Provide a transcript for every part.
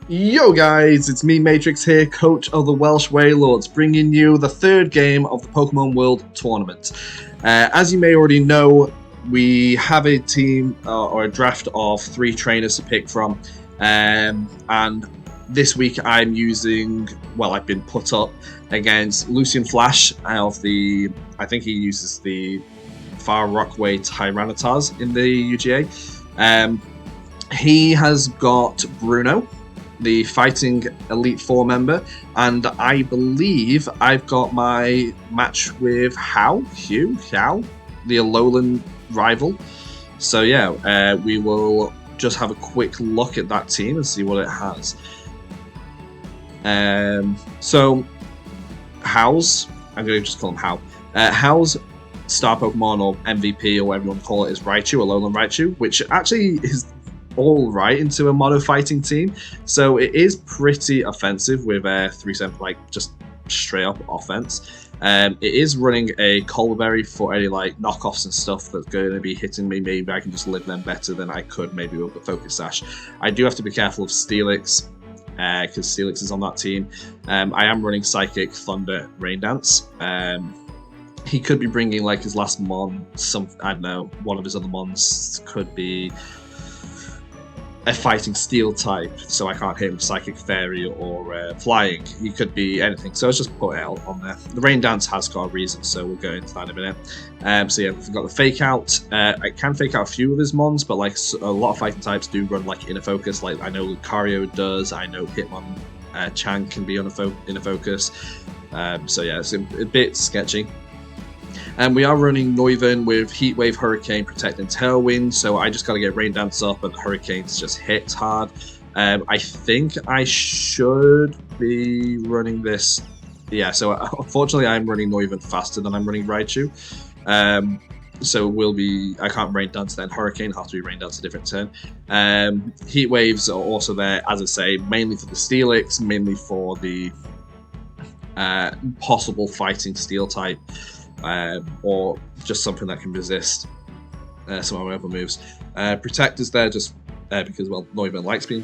Yo guys, it's me Matrix here, coach of the Welsh Wailords, bringing you the third game of the Pokemon World Tournament. As you may already know, we have a team or a draft of 3 trainers to pick from, and this week I'm using, I've been put up against Lucian Flash of the, I think he uses the Far Rockway Tyranitars in the UGA. He has got Bruno, the Fighting Elite Four member, and I believe I've got my match with Hao, the Alolan rival. So yeah, we will just have a quick look at that team and see what it has. So Hao's, I'm going to just call him Hao. Hao's star Pokemon, or MVP, or whatever you want to call it, is Raichu, Alolan Raichu, which actually is all right into a mono fighting team, so it is pretty offensive with 3-7, like just straight up offense. It is running a Colberry for any like knockoffs and stuff that's going to be hitting me. Maybe I can just live them better than I could maybe with the Focus Sash. I do have to be careful of Steelix, because Steelix is on that team. I am running Psychic, Thunder, Rain Dance. He could be bringing like his last Mon, I don't know, one of his other Mons could be a fighting steel type, so I can't hit him with Psychic Fairy or flying. He could be anything, so let's just put it out on there. The Rain Dance has got a reason, so we'll go into that in a minute. So yeah, we've got the Fake Out. I can fake out a few of his Mons, but like a lot of fighting types do run like Inner Focus. Like I know Lucario does, I know Hitmon Chang can be on Inner Focus. So yeah, it's a bit sketchy. And we are running Noivern with Heat Wave, Hurricane, Protect, and Tailwind, so I just got to get Rain Dance up and the Hurricanes just hit hard. I think I should be running this. Yeah, so unfortunately I'm running Noivern faster than I'm running Raichu. So I can't Rain Dance then. Hurricane has to be Rain Dance a different turn. Heat Waves are also there, as I say, mainly for the Steelix, mainly for the possible fighting Steel type. Or just something that can resist some of my other moves. Protect is there just because, well, Noivern likes being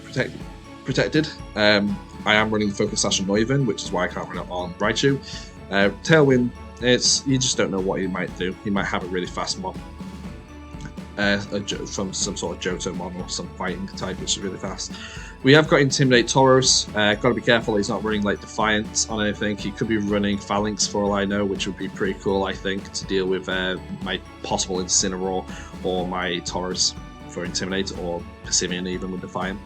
protected. I am running the Focus Sash on Noivern, which is why I can't run it on Raichu. Tailwind, you just don't know what he might do. He might have a really fast Mon. From some sort of Johto Mon or some fighting type which is really fast. We have got Intimidate Tauros. Got to be careful he's not running like Defiance on anything. He could be running Phalanx for all I know, which would be pretty cool, I think, to deal with my possible Incineroar or my Tauros for Intimidate, or Passimian even with Defiant.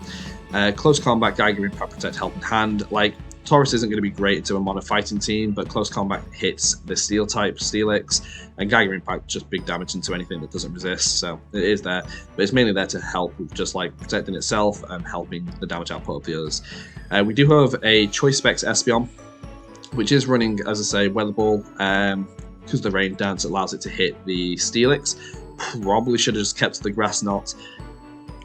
Close Combat, Geiger Impact, Protect, Helping Hand. Like, Tauros isn't going to be great into a mono fighting team, but Close Combat hits the Steel type, Steelix, and Geiger Impact just big damage into anything that doesn't resist, so it is there, but it's mainly there to help with just like protecting itself and helping the damage output of the others. We do have a Choice Specs Espeon, which is running, as I say, Weather Ball, because the Rain Dance allows it to hit the Steelix. Probably should have just kept the Grass Knot.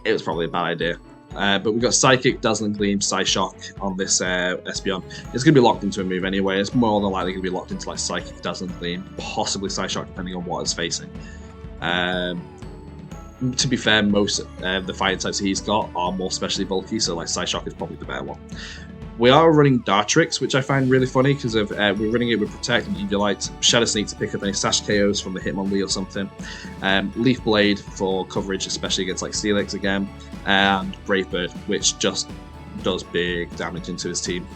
It was probably a bad idea. But we've got Psychic, Dazzling Gleam, Psyshock on this Espeon. It's going to be locked into a move anyway. It's more than likely going to be locked into like Psychic, Dazzling Gleam, possibly Psyshock, depending on what it's facing. To be fair, most of the fighting types he's got are more specially bulky, so like Psyshock is probably the better one. We are running Dartrix, which I find really funny because we're running it with Protect and Eviolite, Shadow Sneak to pick up any Sash KOs from the Hitmonlee or something, Leaf Blade for coverage, especially against like Steelix again, and Brave Bird, which just does big damage into his team.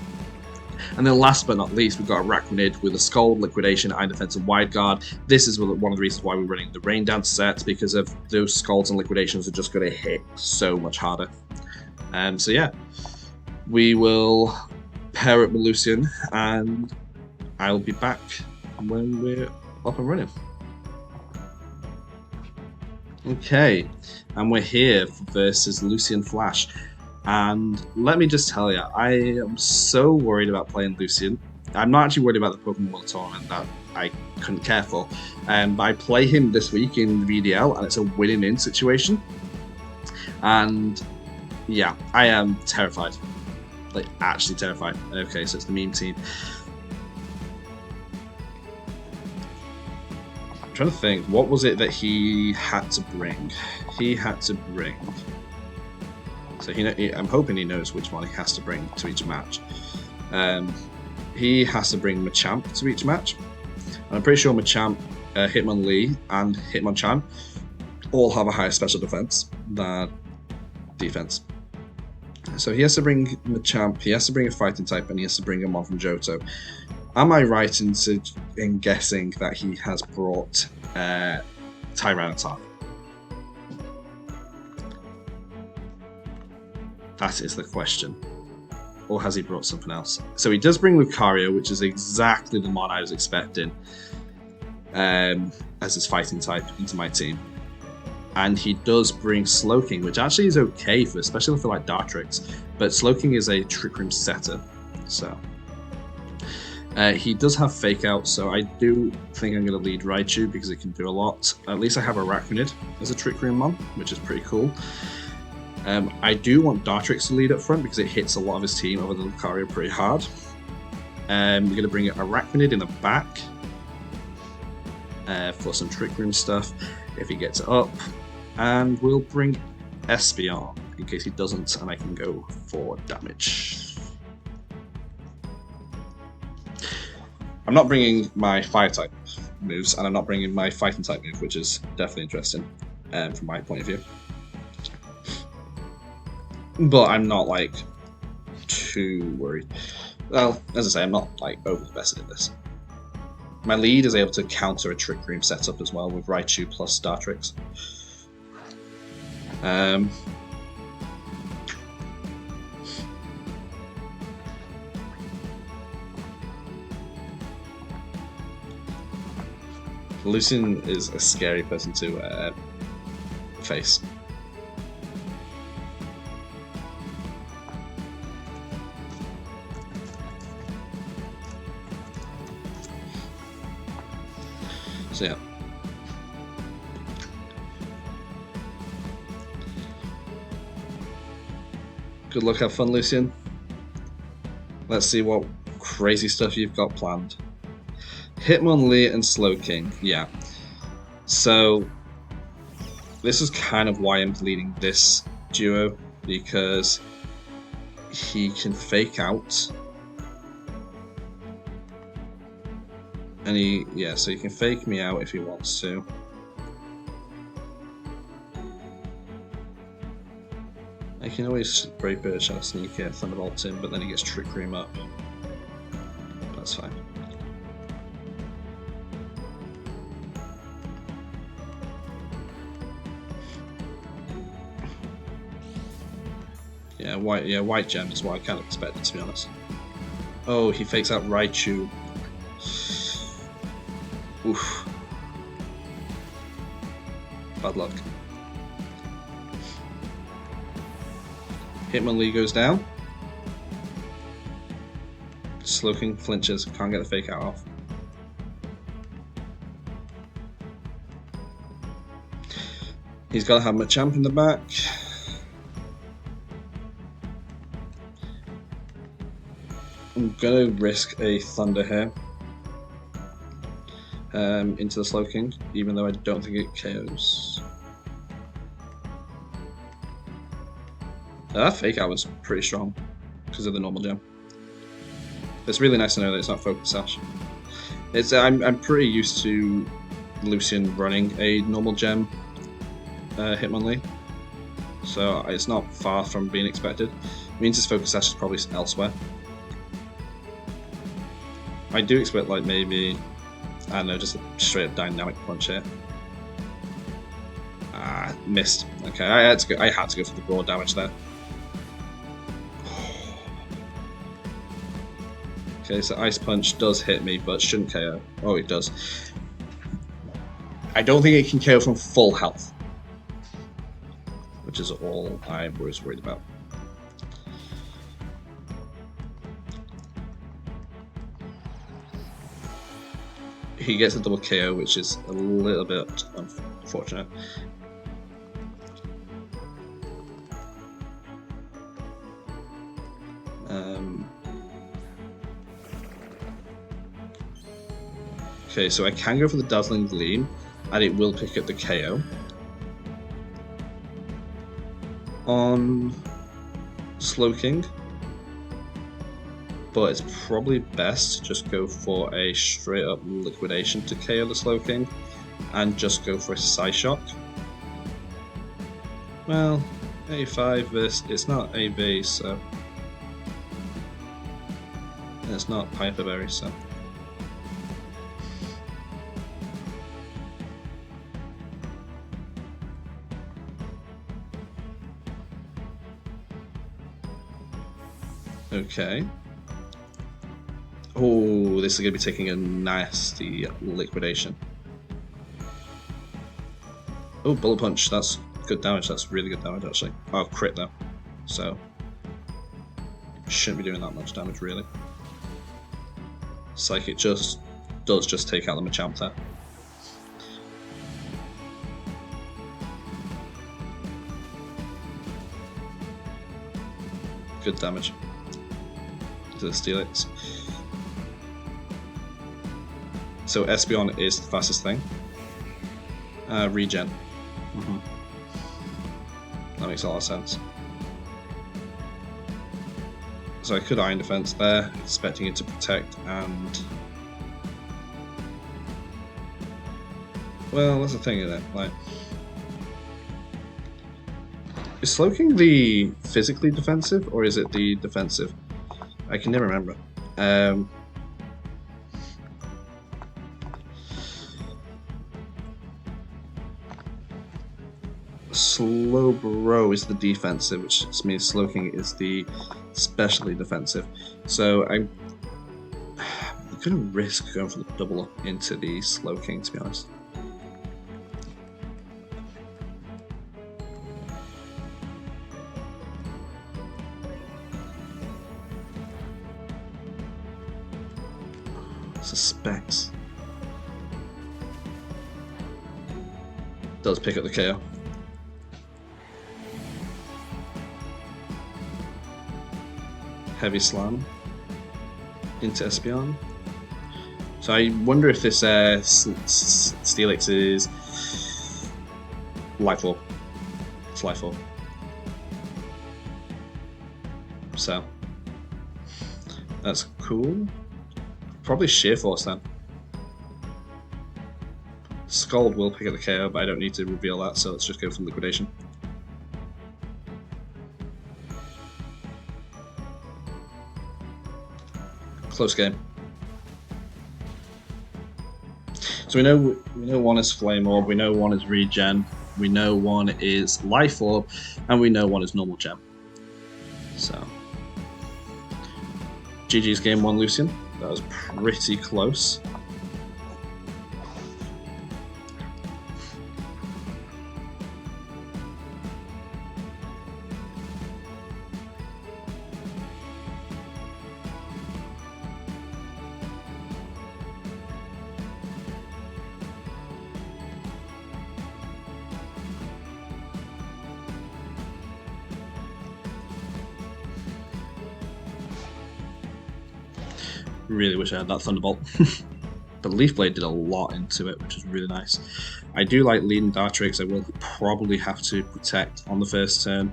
And then last but not least, we've got Araqunid with a Scald, Liquidation, Iron Defense, and Wide Guard. This is one of the reasons why we're running the Rain Dance set, because of those Scalds and Liquidations are just going to hit so much harder. So yeah. We will pair up with Lucian, and I'll be back when we're up and running. Okay, and we're here versus Lucian Flash. And let me just tell you, I am so worried about playing Lucian. I'm not actually worried about the Pokemon World Tournament that I couldn't care for. But I play him this week in the VDL, and it's a win-in situation. And yeah, I am terrified. Like, actually terrified. Okay, so it's the meme team. I'm trying to think, what was it that he had to bring? He had to bring So I'm hoping he knows which one he has to bring to each match. He has to bring Machamp to each match. And I'm pretty sure Machamp, Hitmonlee, and Hitmonchan all have a higher special defense than defense. So he has to bring Machamp, he has to bring a fighting type, and he has to bring a mon from Johto. Am I right in guessing that he has brought Tyranitar? That is the question. Or has he brought something else? So he does bring Lucario, which is exactly the mon I was expecting as his fighting type into my team. And he does bring Slowking, which actually is okay for, especially for like Dartrix. But Slowking is a Trick Room setter, so he does have Fake Out. So I do think I'm going to lead Raichu because it can do a lot. At least I have Araqunid as a Trick Room mon, which is pretty cool. I do want Dartrix to lead up front because it hits a lot of his team over the Lucario pretty hard. We're going to bring Araqunid in the back for some Trick Room stuff if he gets it up. And we'll bring Espeon in case he doesn't, and I can go for damage. I'm not bringing my Fire-type moves, and I'm not bringing my Fighting-type move, which is definitely interesting from my point of view. But I'm not, like, too worried. Well, as I say, I'm not, like, overly invested in this. My lead is able to counter a Trick Room setup as well with Raichu plus Dartrix. Lucian is a scary person to face. So yeah. Good luck, have fun, Lucian. Let's see what crazy stuff you've got planned. Hitmonlee and Slowking, yeah. So this is kind of why I'm leading this duo, because he can Fake Out. And so he can fake me out if he wants to. I can always Brave Bird try to sneak it, Thunderbolt him, but then he gets Trick Room up. That's fine. White Gem is what I kind of expected, to be honest. Oh, he fakes out Raichu. Oof. Bad luck. Hitmonlee goes down. Slowking flinches, can't get the Fake Out off. He's got to have Machamp in the back. I'm gonna risk a Thunder here. Into the Slowking, even though I don't think it KOs. That Fake Out was pretty strong because of the normal gem. It's really nice to know that it's not Focus Sash. I'm pretty used to Lucian running a normal gem Hitmonlee, so it's not far from being expected. It means his Focus Sash is probably elsewhere. I do expect like maybe, I don't know, just a straight up Dynamic Punch here. Missed. Okay, I had to go for the raw damage there. Okay, so Ice Punch does hit me, but shouldn't KO. Oh, it does. I don't think it can KO from full health, which is all I was worried about. He gets a double KO, which is a little bit unfortunate. Okay, so I can go for the Dazzling Gleam, and it will pick up the KO. On Slowking, but it's probably best to just go for a straight up liquidation to KO the Slowking and just go for a Psy Shock. Well, A5 versus, it's not AV, so it's not Piper Berry, so okay. Oh, this is going to be taking a nasty liquidation. Oh, Bullet Punch, that's good damage, that's really good damage actually. Oh, crit though, so shouldn't be doing that much damage really. Psychic does just take out the Machamp there. Good damage to the Steelix. So Espeon is the fastest thing. Regen. That makes a lot of sense. So I could Iron Defense there, expecting it to protect and... Well, that's the thing, isn't it? Like... Is Slowking the physically defensive, or is it the defensive? I can never remember. Slowbro is the defensive, which means Slowking is the specially defensive. So I'm gonna risk going for the double up into the Slowking, to be honest. Suspects. Does pick up the KO. Heavy Slam into Espeon. So I wonder if this Steelix is Life Orb. It's Life Orb. So that's cool. Probably Sheer Force then. Scald will pick up the KO, but I don't need to reveal that, so let's just go for liquidation. Close game. So we know one is Flame Orb, we know one is Regen, we know one is Life Orb, and we know one is Normal Gem. So GG's game 1, Lucian. That was pretty close. Really wish I had that Thunderbolt. The Leaf Blade did a lot into it, which is really nice. I do like leading Dartrix. I will probably have to protect on the first turn.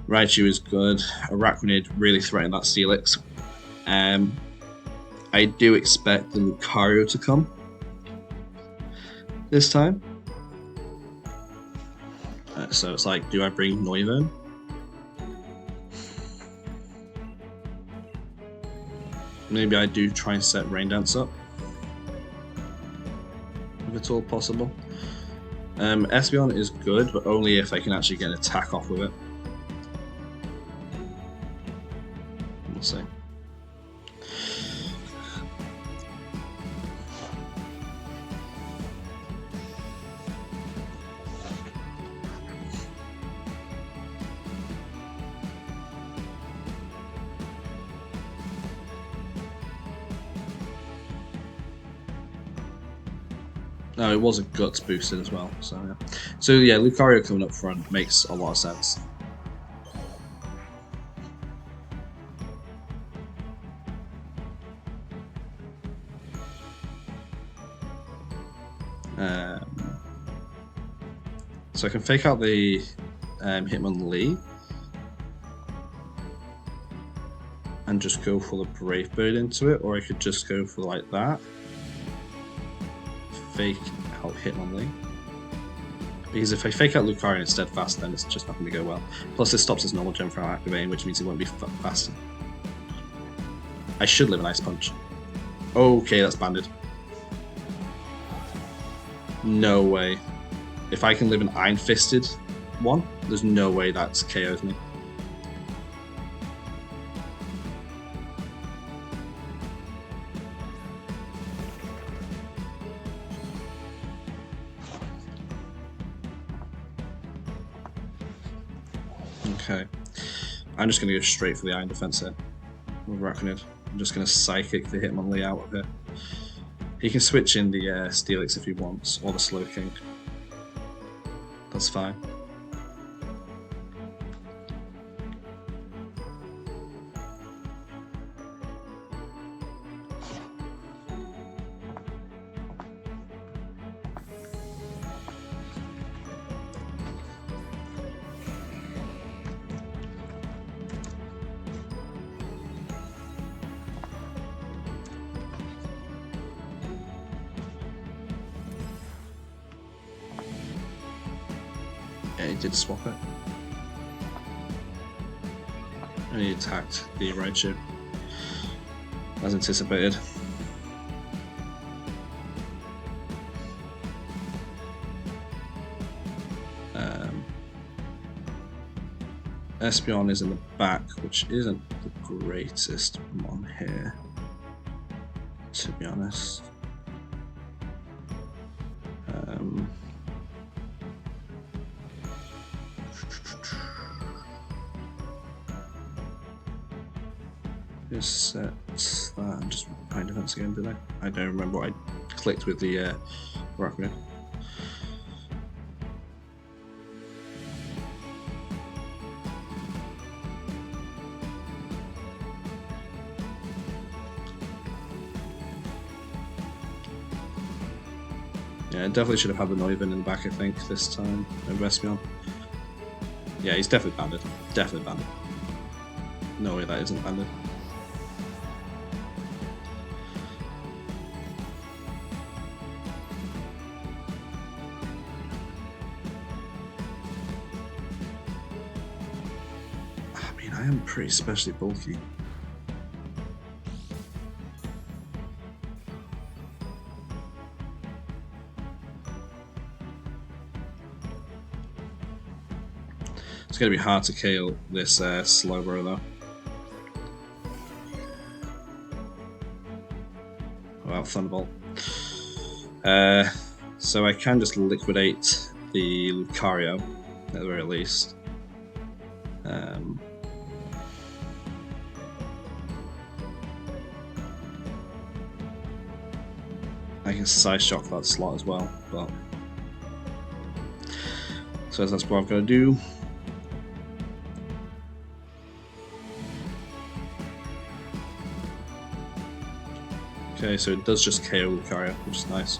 Raichu is good. Araqunid really threatened that Steelix. I do expect the Lucario to come this time. So it's like, do I bring Noivern? Maybe I do try and set Rain Dance up, if at all possible. Espeon is good, but only if I can actually get an attack off with it. We'll see. No, it was a Guts boosted as well, so yeah. So yeah, Lucario coming up front makes a lot of sense. So I can fake out the Hitmonlee. and just go for the Brave Bird into it, or I could just go for like that. Fake out Hitmonlee. Because if I fake out Lucario and Steadfast, then it's just not going to go well. Plus, this stops his normal gem from activating, which means it won't be faster. I should live an Ice Punch. Okay, that's banded. No way. If I can live an Iron Fisted one, there's no way that KOs me. Okay. I'm just going to go straight for the Iron Defense here with Araqunid. I'm just going to Psychic the Hitmonlee out of it. He can switch in the Steelix if he wants, or the Slowking. That's fine. Yeah, he did swap it. And he attacked the Raichu, as anticipated. Espeon is in the back, which isn't the greatest one here, to be honest. Just set that and just Iron Defense again, did I? I don't remember what I clicked with the Rockway. Yeah, I definitely should have had the Noivern in the back, I think, this time over Espeon. Yeah, he's definitely banded. Definitely banded. No way that isn't banded. I mean, I am pretty especially bulky. It's going to be hard to KO this Slowbro though. Well, Thunderbolt. So I can just liquidate the Lucario, at the very least. I can Side Shock that slot as well, but so that's what I've got to do. Okay, so it does just KO Lucario, which is nice.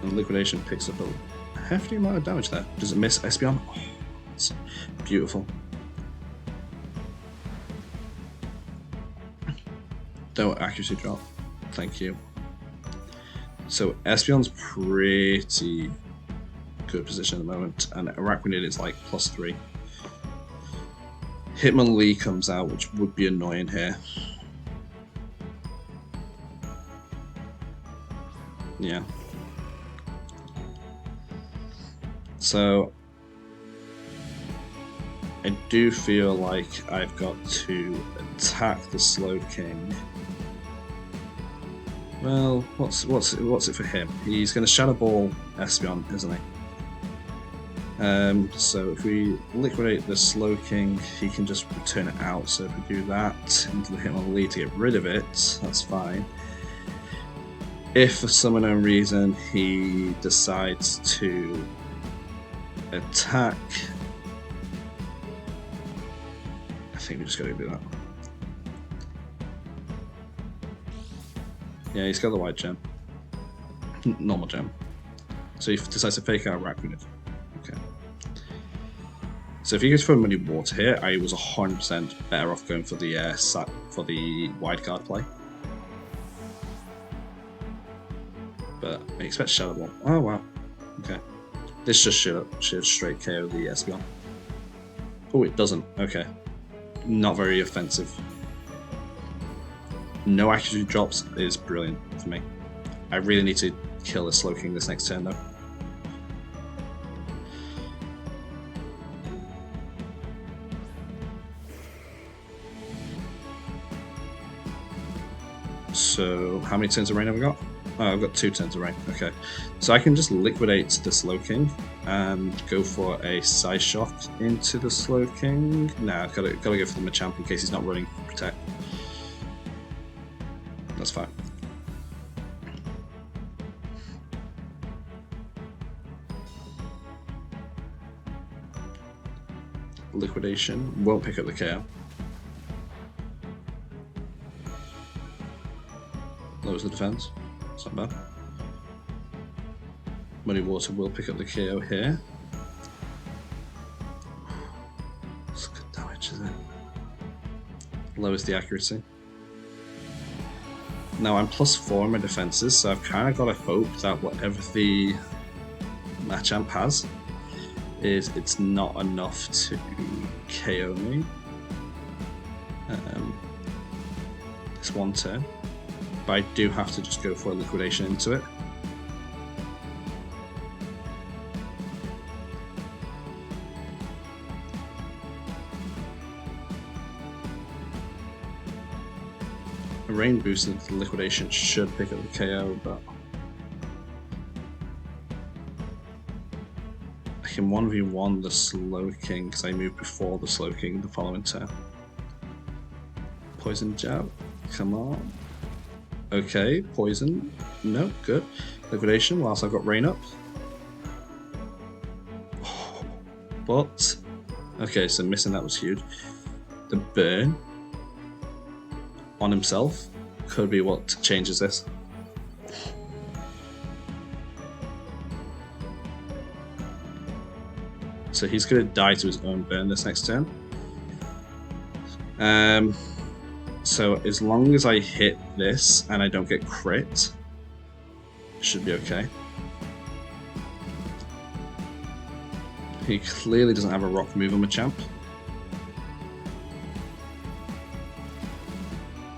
And Liquidation picks up a hefty amount of damage there. Does it miss Espeon? Oh, it's beautiful. Don't accuracy drop. Thank you. So Espeon's pretty good position at the moment, and Araqunid is like +3. Hitmonlee comes out, which would be annoying here. Yeah. So I do feel like I've got to attack the Slowking. Well, what's it for him? He's going to Shadow Ball Espeon, isn't he? So if we liquidate the Slowking, he can just return it out. So if we do that into the Hitmonlee to get rid of it, that's fine. If for some unknown reason he decides to attack, I think we just gotta do that. Yeah, he's got the white gem. Normal gem. So he decides to fake out Araqunid. Okay. So if you go for Muddy Water here, I was 100% better off going for the wide card play. But I expect Shadow Ball. Oh wow. Okay. This just should straight KO the Espeon. Oh, it doesn't. Okay. Not very offensive. No accuracy drops is brilliant for me. I really need to kill the Slowking this next turn though. So, how many turns of rain have we got? Oh, I've got 2 turns of rain. Okay. So I can just liquidate the Slowking and go for a Side Shock into the Slowking. Nah, gotta go for the Machamp in case he's not running Protect. That's fine. Liquidation. Won't pick up the KO. Lowers the defense. It's not bad. Muddy Water will pick up the KO here. That's good damage, isn't it? Lowers the accuracy. Now I'm +4 in my defenses, so I've kind of got to hope that whatever the Machamp has it's not enough to KO me. This one turn. But I do have to just go for a liquidation into it. A rain boost into the liquidation should pick up the KO, but I can 1v1 the Slowking because I moved before the Slowking the following turn. Poison Jab, come on. Okay, poison. No, good. Liquidation whilst I've got rain up. Oh, but okay, so missing that was huge. The burn on himself could be what changes this. So he's going to die to his own burn this next turn. So as long as I hit this and I don't get crit, it should be okay. He clearly doesn't have a rock move on Machamp.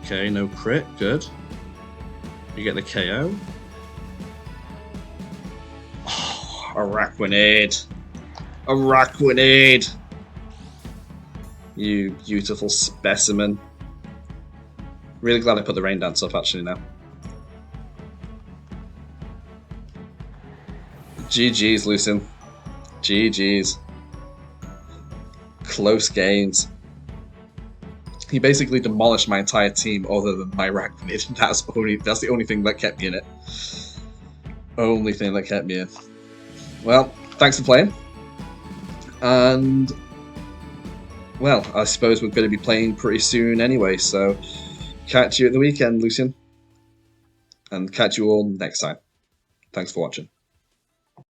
Okay, no crit, good. You get the KO. Oh, Araqunid! Araqunid! You beautiful specimen. Really glad I put the rain dance up actually now. GG's, Lucian. GG's. Close games. He basically demolished my entire team other than my Araqunid. That's the only thing that kept me in it. Only thing that kept me in. Well, thanks for playing. And well, I suppose we're going to be playing pretty soon anyway, so catch you at the weekend, Lucian. And catch you all next time. Thanks for watching.